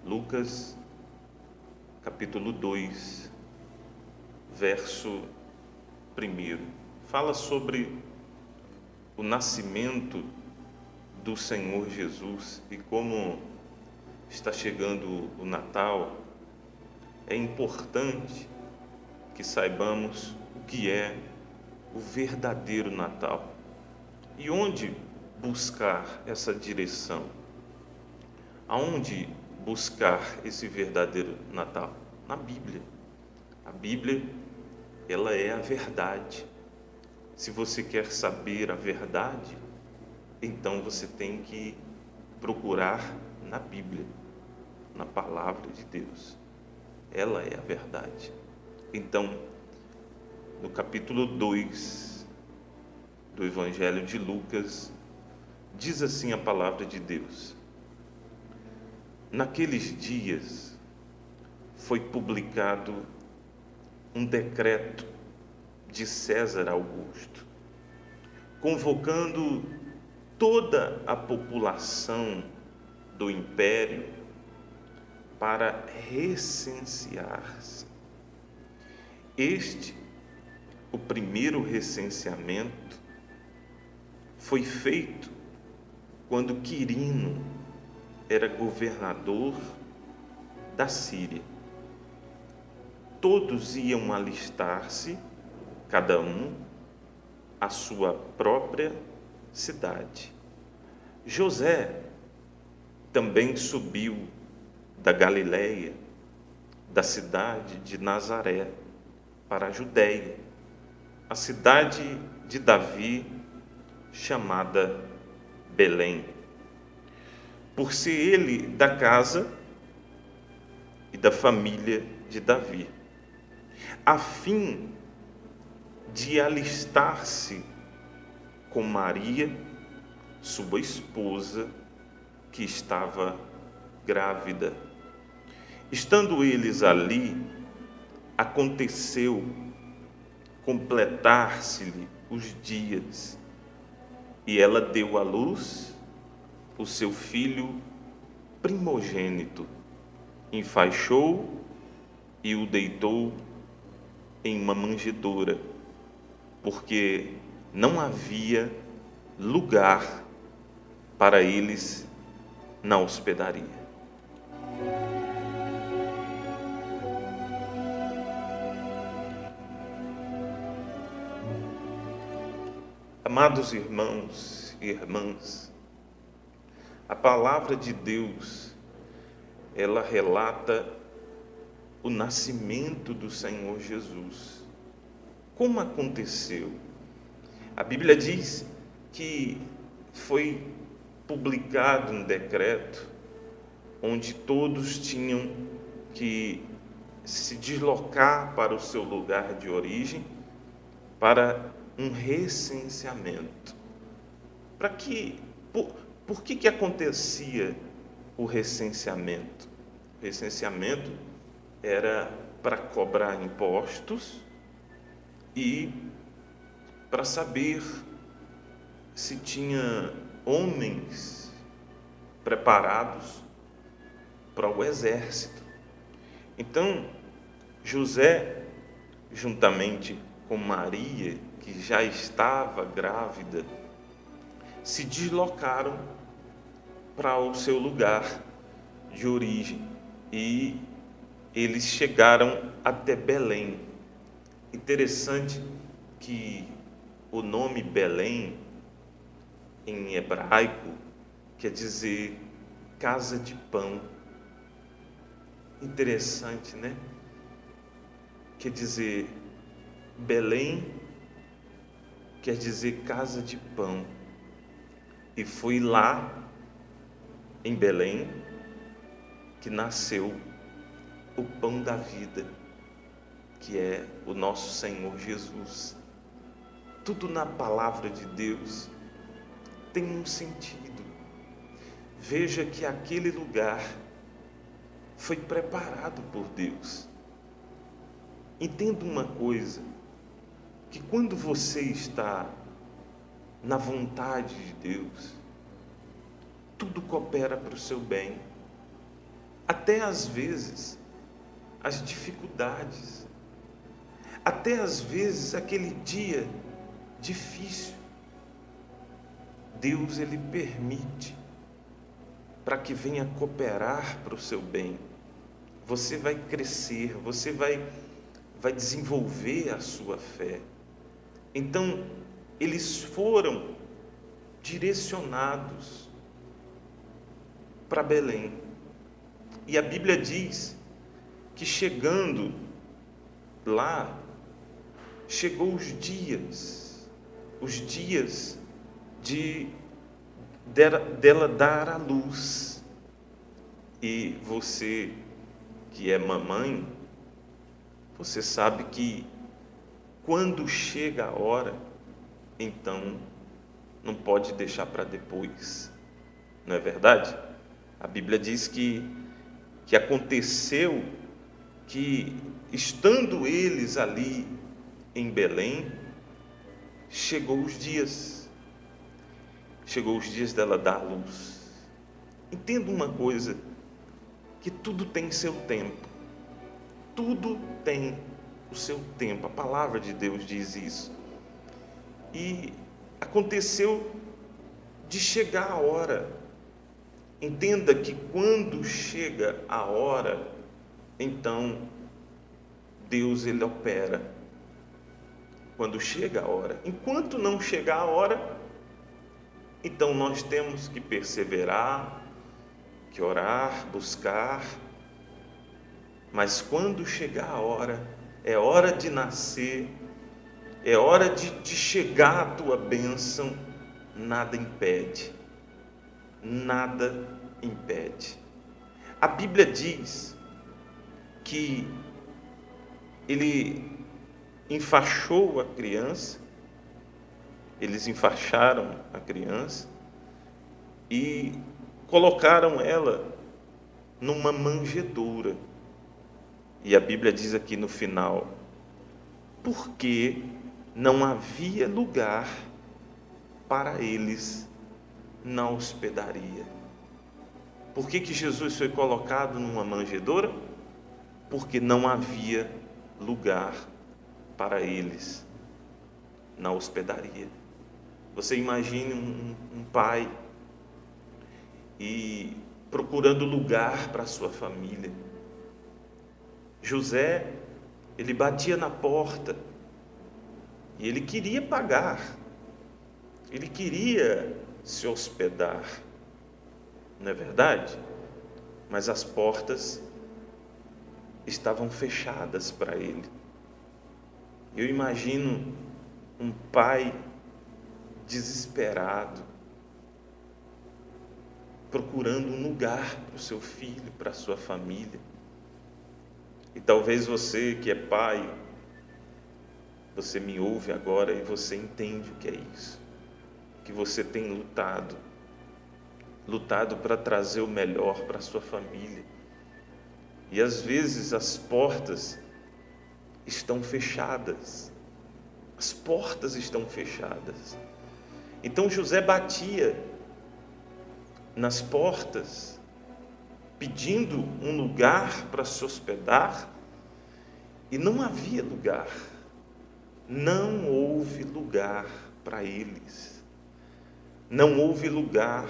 Lucas, capítulo 2, verso 1. Fala sobre o nascimento do Senhor Jesus e como está chegando o Natal. É importante que saibamos o que é o verdadeiro Natal e onde buscar essa direção. Aonde buscar esse verdadeiro Natal? Na Bíblia. A Bíblia, ela é a verdade. Se você quer saber a verdade, então você tem que procurar na Bíblia, na palavra de Deus. Ela é a verdade. Então, no capítulo 2 do Evangelho de Lucas, diz assim a palavra de Deus: naqueles dias foi publicado um decreto de César Augusto, convocando toda a população do império para recensear-se. O primeiro recenseamento, foi feito quando Quirino era governador da Síria. Todos iam alistar-se, cada um à sua própria cidade. José também subiu da Galileia, da cidade de Nazaré, para a Judéia, a cidade de Davi, chamada Belém, por ser ele da casa e da família de Davi, a fim de alistar-se com Maria, sua esposa, que estava grávida. Estando eles ali, aconteceu completar-se-lhe os dias, e ela deu à luz o seu filho primogênito, enfaixou e o deitou em uma manjedoura, porque não havia lugar para eles na hospedaria. Amados irmãos e irmãs, a palavra de Deus, ela relata o nascimento do Senhor Jesus. Como aconteceu? A Bíblia diz que foi publicado um decreto onde todos tinham que se deslocar para o seu lugar de origem para um recenseamento. Por que acontecia o recenseamento? O recenseamento era para cobrar impostos e para saber se tinha homens preparados para o exército. Então, José, juntamente com Maria, que já estava grávida, se deslocaram para o seu lugar de origem e eles chegaram até Belém. Interessante que o nome Belém, em hebraico, quer dizer casa de pão. Interessante, né? Quer dizer, Belém quer dizer casa de pão. E foi lá, em Belém, que nasceu o pão da vida, que é o nosso Senhor Jesus. Tudo na palavra de Deus tem um sentido. Veja que aquele lugar foi preparado por Deus. Entenda uma coisa, que quando você está na vontade de Deus, tudo coopera para o seu bem. até às vezes as dificuldades, até às vezes aquele dia difícil. Deus, Ele permite para que venha cooperar para o seu bem. Você vai crescer, você vai desenvolver a sua fé. Então, eles foram direcionados para Belém. E a Bíblia diz que chegando lá, chegou os dias dela dar à luz. E você que é mamãe, você sabe que quando chega a hora, então não pode deixar para depois, não é verdade? A Bíblia diz que aconteceu que, estando eles ali em Belém, chegou os dias dela dar à luz. Entenda uma coisa, que tudo tem seu tempo, tudo tem o seu tempo, a palavra de Deus diz isso. E aconteceu de chegar a hora. Entenda que quando chega a hora, então Deus, Ele opera. Quando chega a hora. Enquanto não chegar a hora, então nós temos que perseverar, que orar, buscar. Mas quando chegar a hora, é hora de nascer, é hora de chegar a tua bênção, nada impede. Nada impede. A Bíblia diz que ele enfaixou a criança, eles enfaixaram a criança e colocaram ela numa manjedoura. E a Bíblia diz aqui no final, porque não havia lugar para eles na hospedaria. Por que Jesus foi colocado numa manjedoura? Porque não havia lugar para eles na hospedaria. Você imagine um pai e procurando lugar para sua família. José, ele batia na porta e ele queria pagar, ele queria se hospedar, não é verdade? Mas as portas estavam fechadas para ele. Eu imagino um pai desesperado, procurando um lugar para o seu filho, para a sua família. E talvez você que é pai, você me ouve agora e você entende o que é isso. Que você tem lutado para trazer o melhor para a sua família. E às vezes as portas estão fechadas. As portas estão fechadas. Então José batia nas portas, pedindo um lugar para se hospedar, e não havia lugar. Não houve lugar para eles. Não houve lugar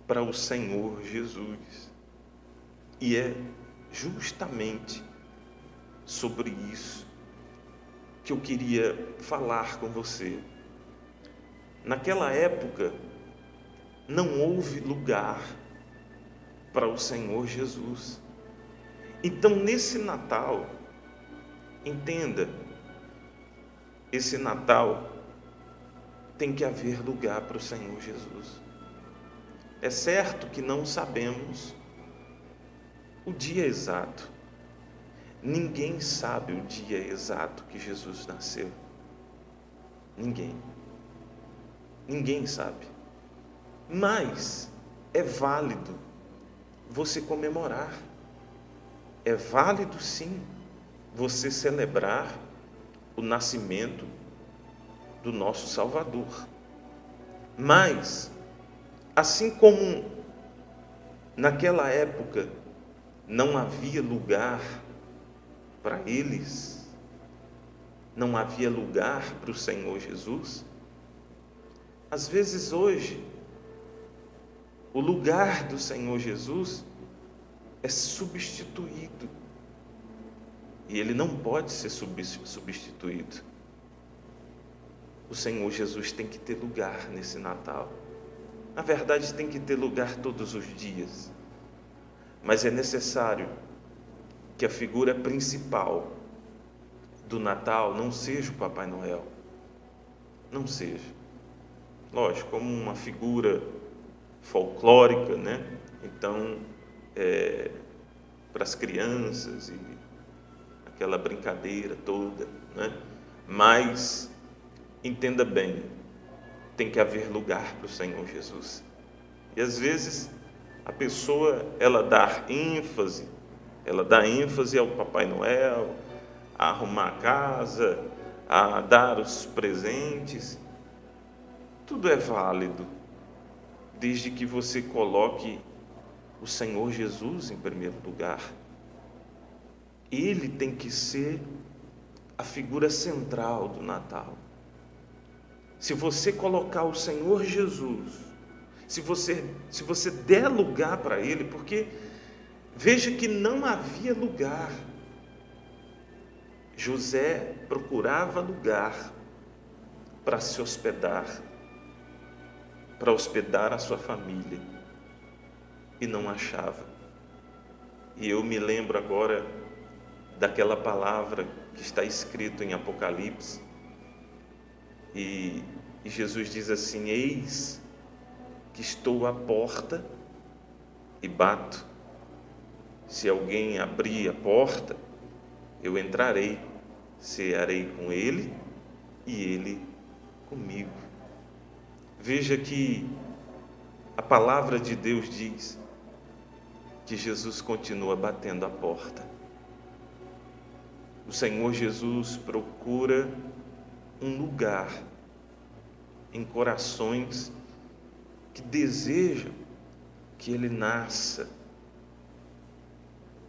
para o Senhor Jesus. E é justamente sobre isso que eu queria falar com você. Naquela época, não houve lugar para o Senhor Jesus. Então, nesse Natal, entenda, esse Natal tem que haver lugar para o Senhor Jesus. É certo que não sabemos o dia exato. Ninguém sabe o dia exato que Jesus nasceu. Ninguém. Ninguém sabe. Mas é válido você comemorar. É válido sim você celebrar o nascimento do nosso Salvador. Mas, assim como naquela época não havia lugar para eles? Não havia lugar para o Senhor Jesus? Às vezes hoje, o lugar do Senhor Jesus é substituído. E ele não pode ser substituído. O Senhor Jesus tem que ter lugar nesse Natal. Na verdade, tem que ter lugar todos os dias. Mas é necessário que a figura principal do Natal não seja o Papai Noel. Não seja. Lógico, como uma figura folclórica, né? Então, para as crianças e aquela brincadeira toda, né? Mas, entenda bem, tem que haver lugar para o Senhor Jesus. E às vezes a pessoa, ela dá ênfase ao Papai Noel, a arrumar a casa, a dar os presentes. Tudo é válido, desde que você coloque o Senhor Jesus em primeiro lugar. Ele tem que ser a figura central do Natal. Se você colocar o Senhor Jesus, se você der lugar para Ele, porque veja que não havia lugar. José procurava lugar para se hospedar, para hospedar a sua família, e não achava. E eu me lembro agora daquela palavra que está escrito em Apocalipse, e Jesus diz assim: eis que estou à porta e bato. Se alguém abrir a porta, eu entrarei, cearei com ele e ele comigo. Veja que a palavra de Deus diz que Jesus continua batendo a porta. O Senhor Jesus procura um lugar em corações que desejam que Ele nasça.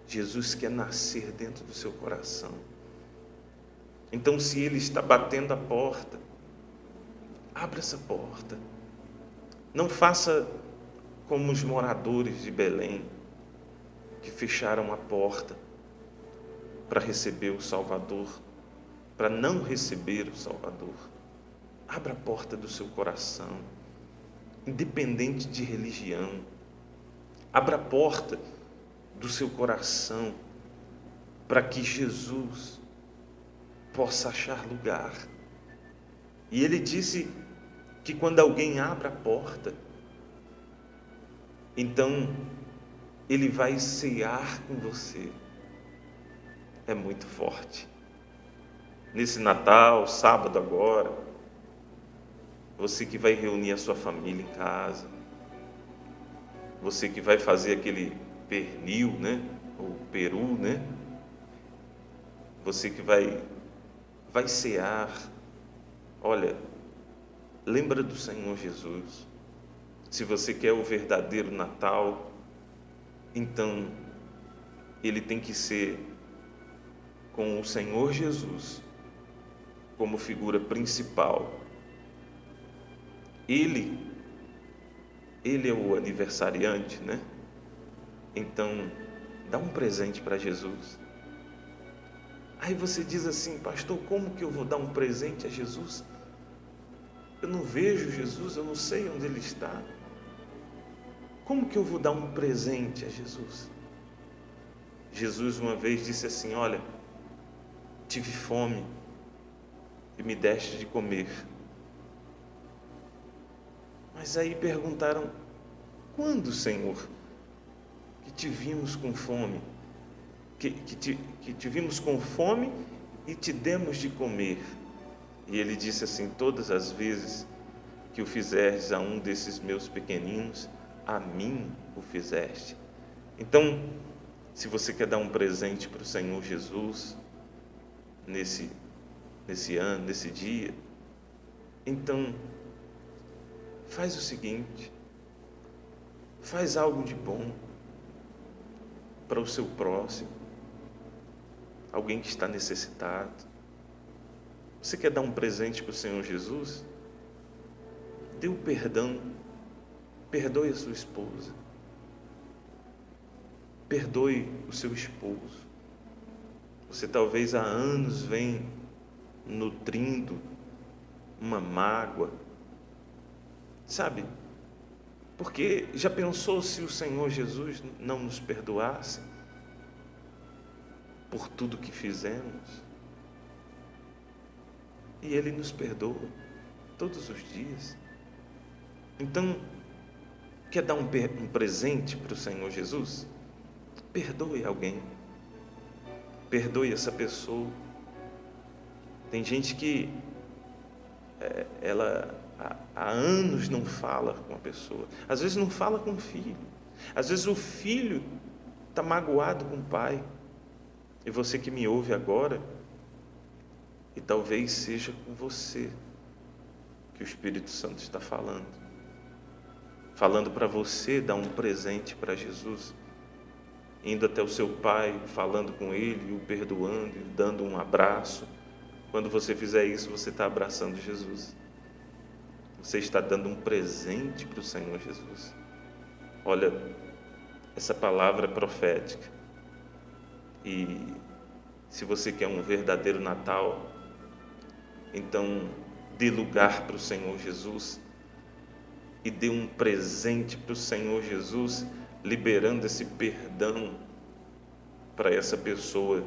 Jesus quer nascer dentro do seu coração. Então, se Ele está batendo a porta, abra essa porta. Não faça como os moradores de Belém, que fecharam a porta para receber o Salvador, para não receber o Salvador. Abra a porta do seu coração, independente de religião. Abra a porta do seu coração para que Jesus possa achar lugar. E ele disse que quando alguém abre a porta, então ele vai cear com você. É muito forte. Nesse Natal, sábado agora, você que vai reunir a sua família em casa, você que vai fazer aquele pernil, né? Ou peru, né? Você que vai cear. Olha, lembra do Senhor Jesus. Se você quer o verdadeiro Natal, então ele tem que ser com o Senhor Jesus como figura principal. Ele é o aniversariante, né? Então, dá um presente para Jesus. Aí você diz assim: pastor, como que eu vou dar um presente a Jesus? Eu não vejo Jesus, eu não sei onde Ele está. Como que eu vou dar um presente a Jesus? Jesus uma vez disse assim: olha, tive fome e me deste de comer. Mas aí perguntaram: quando, Senhor, que te vimos com fome, que te vimos com fome e te demos de comer? E ele disse assim: todas as vezes que o fizestes a um desses meus pequeninos, a mim o fizeste. Então, se você quer dar um presente para o Senhor Jesus nesse ano, nesse dia, então faz o seguinte: faz algo de bom, para o seu próximo, alguém que está necessitado. Você quer dar um presente para o Senhor Jesus? Dê o perdão, perdoe a sua esposa, perdoe o seu esposo. Você talvez há anos vem nutrindo uma mágoa, sabe? Porque já pensou se o Senhor Jesus não nos perdoasse por tudo que fizemos? E Ele nos perdoa todos os dias. Então, quer dar um presente para o Senhor Jesus? Perdoe alguém. Perdoe essa pessoa. Tem gente que ela há anos não fala com a pessoa. Às vezes não fala com o filho. Às vezes o filho está magoado com o pai. E você que me ouve agora, e talvez seja com você que o Espírito Santo está falando para você dar um presente para Jesus, indo até o seu pai, falando com ele, o perdoando, dando um abraço. Quando você fizer isso, você está abraçando Jesus. Você está dando um presente para o Senhor Jesus. Olha, essa palavra é profética. E se você quer um verdadeiro Natal, então dê lugar para o Senhor Jesus e dê um presente para o Senhor Jesus, liberando esse perdão para essa pessoa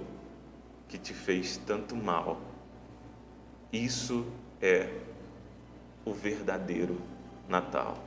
que te fez tanto mal. Isso é o verdadeiro Natal.